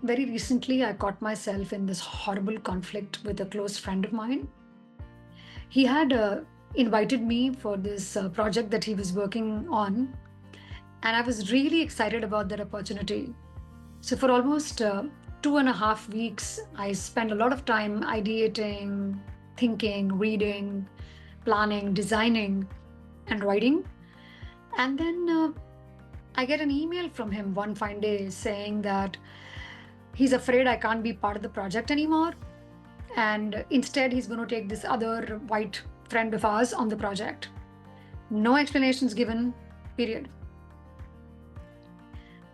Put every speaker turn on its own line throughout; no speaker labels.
very recently, I caught myself in this horrible conflict with a close friend of mine. He had invited me for this project that he was working on, and I was really excited about that opportunity. So, for almost 2.5 weeks, I spent a lot of time ideating, thinking, reading, planning, designing, and writing. And then I get an email from him one fine day saying that he's afraid I can't be part of the project anymore. And instead, he's going to take this other white friend of ours on the project. No explanations given, period.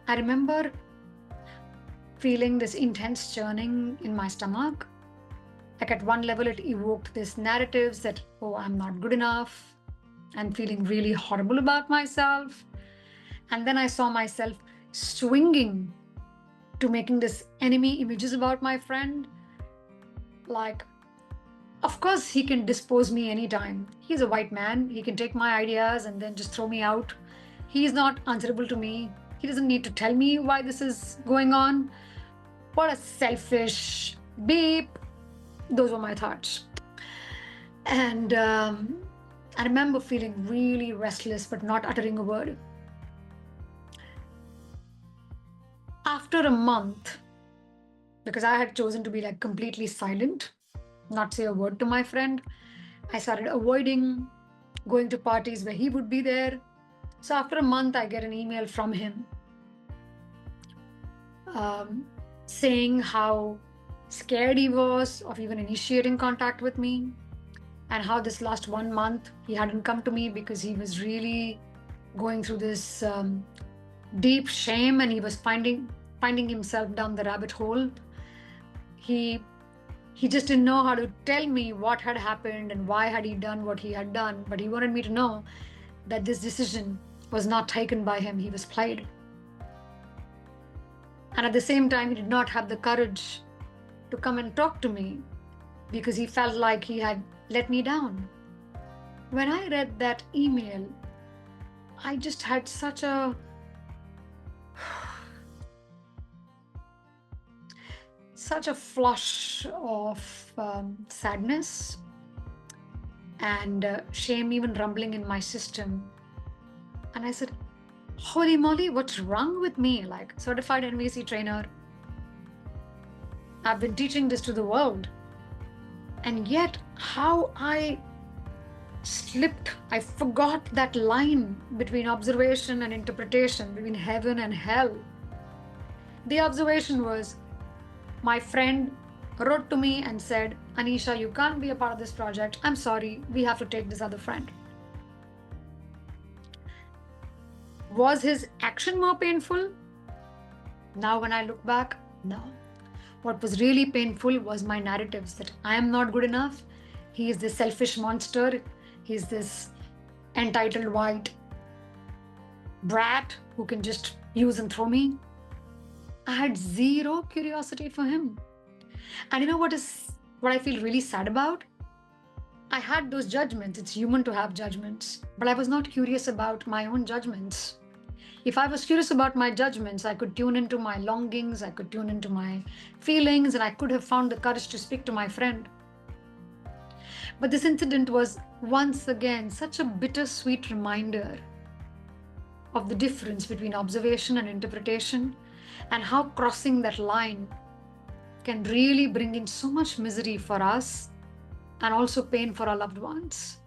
I remember feeling this intense churning in my stomach. Like at one level, it evoked this narratives that, oh, I'm not good enough. I'm feeling really horrible about myself. And then I saw myself swinging to making this enemy images about my friend. Like, of course, he can dispose me anytime. He's a white man. He can take my ideas and then just throw me out. He's not answerable to me. He doesn't need to tell me why this is going on. What a selfish beep. Those were my thoughts. And I remember feeling really restless but not uttering a word. After a month, because I had chosen to be like completely silent, not say a word to my friend, I started avoiding going to parties where he would be there. So after a month, I get an email from him saying how scared he was of even initiating contact with me, and how this last 1 month he hadn't come to me because he was really going through this deep shame, and he was finding himself down the rabbit hole. He just didn't know how to tell me what had happened and why had he done what he had done, but he wanted me to know that this decision was not taken by him, he was played. And at the same time, he did not have the courage to come and talk to me because he felt like he had let me down. When I read that email, I just had such a flush of sadness and shame even rumbling in my system. And I said, holy moly, what's wrong with me? Like, certified NVC trainer. I've been teaching this to the world. And yet, how I slipped, I forgot that line between observation and interpretation, between heaven and hell. The observation was, my friend wrote to me and said, Anisha, you can't be a part of this project. I'm sorry, we have to take this other friend. Was his action more painful? Now, when I look back, no. What was really painful was my narratives that I am not good enough. He is this selfish monster. He's this entitled white brat who can just use and throw me. I had zero curiosity for him. And you know what I feel really sad about? I had those judgments. It's human to have judgments, but I was not curious about my own judgments. If I was curious about my judgments, I could tune into my longings, I could tune into my feelings, and I could have found the courage to speak to my friend. But this incident was once again such a bittersweet reminder of the difference between observation and interpretation, and how crossing that line can really bring in so much misery for us and also pain for our loved ones.